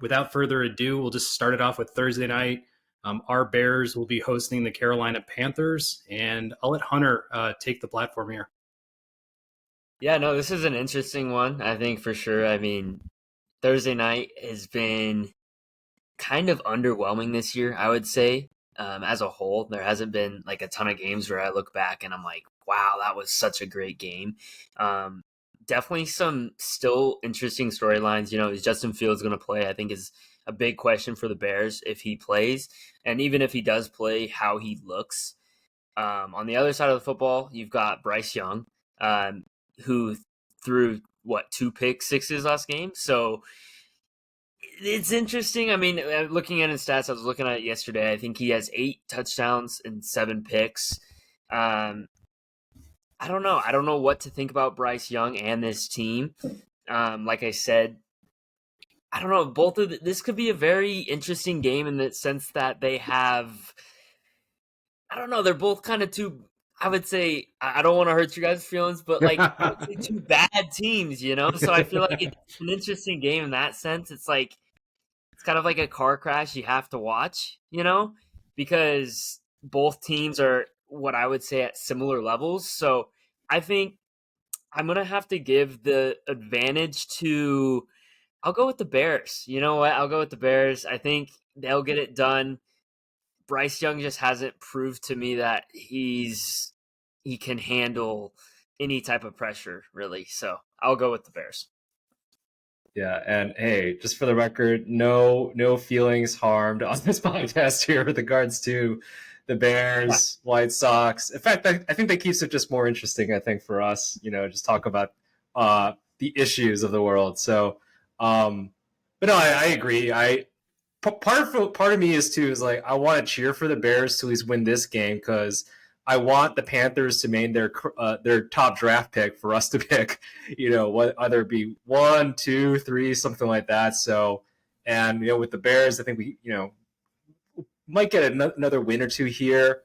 without further ado, we'll just start it off with Thursday night. Our Bears will be hosting the Carolina Panthers, and I'll let Hunter take the platform here. Yeah, no, this is an interesting one, I think, for sure. I mean, Thursday night has been kind of underwhelming this year, I would say, as a whole. There hasn't been like a ton of games where I look back and I'm like, wow, that was such a great game. Um, Definitely some still interesting storylines. Is Justin Fields going to play? I think is a big question for the Bears if he plays. And even if he does play, how he looks. On the other side of the football, you've got Bryce Young, um, who threw, two pick sixes last game. So it's interesting. I mean, looking at his stats, I was looking at it yesterday. I think he has 8 touchdowns and 7 picks. Um, I don't know. I don't know what to think about Bryce Young and this team. Like I said, I don't know. This could be a very interesting game in the sense that they have. I don't know. They're both kind of two. I would say I don't want to hurt you guys' feelings, but like I would say two bad teams. So I feel like it's an interesting game in that sense. It's kind of like a car crash you have to watch, because both teams are what I would say at similar levels. So I think I'm going to have to give the advantage to, I'll go with the Bears. You know what? I'll go with the Bears. I think they'll get it done. Bryce Young just hasn't proved to me that he can handle any type of pressure, really. So I'll go with the Bears. Yeah, and hey, just for the record, no feelings harmed on this podcast here with regards to the Bears, White Sox. In fact, I think that keeps it just more interesting, I think, for us, just talk about the issues of the world. So, but no, I agree. Part of me is like I want to cheer for the Bears to at least win this game because I want the Panthers to maintain their top draft pick for us to pick. Whether it be 1, 2, 3, something like that. So, and with the Bears, I think we might get another win or two here.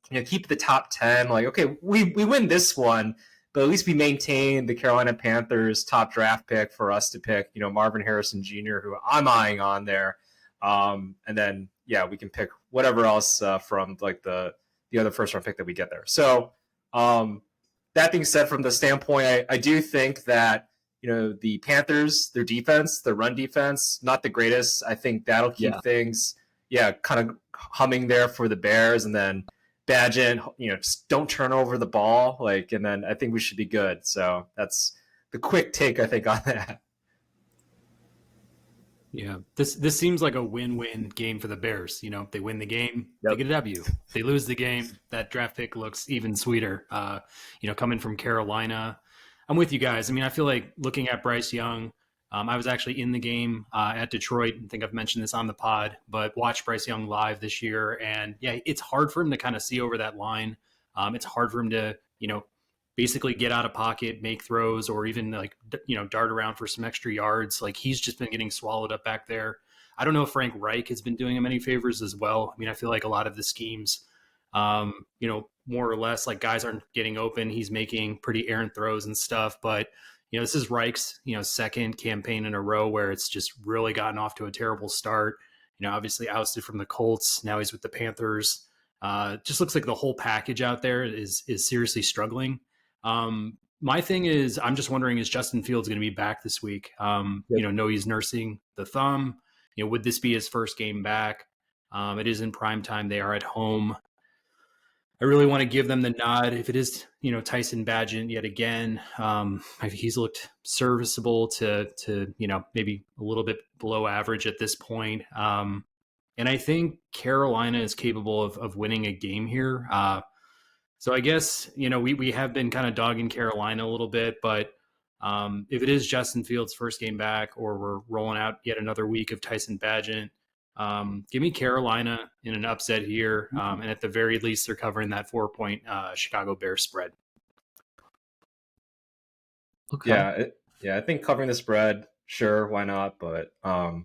Keep the top 10. Like, okay, we win this one, but at least we maintain the Carolina Panthers top draft pick for us to pick. Marvin Harrison Jr., who I'm eyeing on there. And then, we can pick whatever else from like the other first round pick that we get there. So that being said, from the standpoint, I do think that, the Panthers, their defense, their run defense, not the greatest. I think that'll keep things, kind of humming there for the Bears. And then Bagent, just don't turn over the ball. And then I think we should be good. So that's the quick take, I think, on that. Yeah, this seems like a win-win game for the Bears. If they win the game, they get a W. If they lose the game, that draft pick looks even sweeter. Coming from Carolina, I'm with you guys. I mean, I feel like looking at Bryce Young, I was actually in the game at Detroit. I think I've mentioned this on the pod, but watched Bryce Young live this year. And yeah, it's hard for him to kind of see over that line. It's hard for him to, basically get out of pocket, make throws, or even dart around for some extra yards. Like he's just been getting swallowed up back there. I don't know if Frank Reich has been doing him any favors as well. I mean, I feel like a lot of the schemes, more or less like guys aren't getting open. He's making pretty errant throws and stuff, but this is Reich's, second campaign in a row where it's just really gotten off to a terrible start. Obviously ousted from the Colts. Now he's with the Panthers. Just looks like the whole package out there is seriously struggling. My thing is, I'm just wondering, is Justin Fields going to be back this week? No, he's nursing the thumb. Would this be his first game back? It is in prime time. They are at home. I really want to give them the nod. If it is, Tyson Bagent yet again, he's looked serviceable to maybe a little bit below average at this point. And I think Carolina is capable of winning a game here. So I guess, we have been kind of dogging Carolina a little bit, but if it is Justin Fields' first game back or we're rolling out yet another week of Tyson Bagent, give me Carolina in an upset here. And at the very least, they're covering that 4-point Chicago Bears spread. Okay. Yeah, I think covering the spread, sure, why not? But I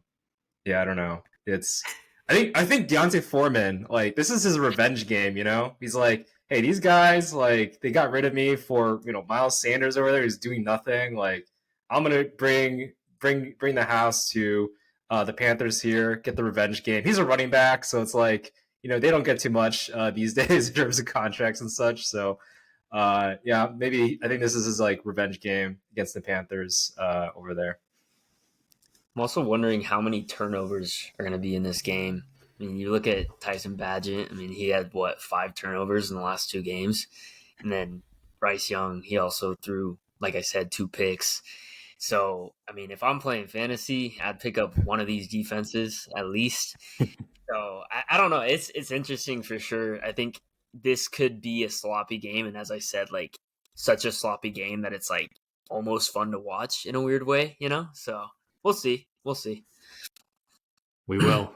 don't know. I think Deontay Foreman, like, this is his revenge game, He's like, hey, these guys, like, they got rid of me for, Miles Sanders over there who's doing nothing. Like, I'm gonna bring the house to the Panthers here, get the revenge game. He's a running back, so it's like, they don't get too much these days in terms of contracts and such. So, maybe I think this is his like revenge game against the Panthers over there. I'm also wondering how many turnovers are going to be in this game. I mean, you look at Tyson Bagent. I mean, he had 5 turnovers in the last 2 games, and then Bryce Young, he also threw, like I said, 2 picks. So, I mean, if I'm playing fantasy, I'd pick up one of these defenses at least. So, I don't know. It's interesting for sure. I think this could be a sloppy game, and as I said, like such a sloppy game that it's like almost fun to watch in a weird way, So we'll see. We will.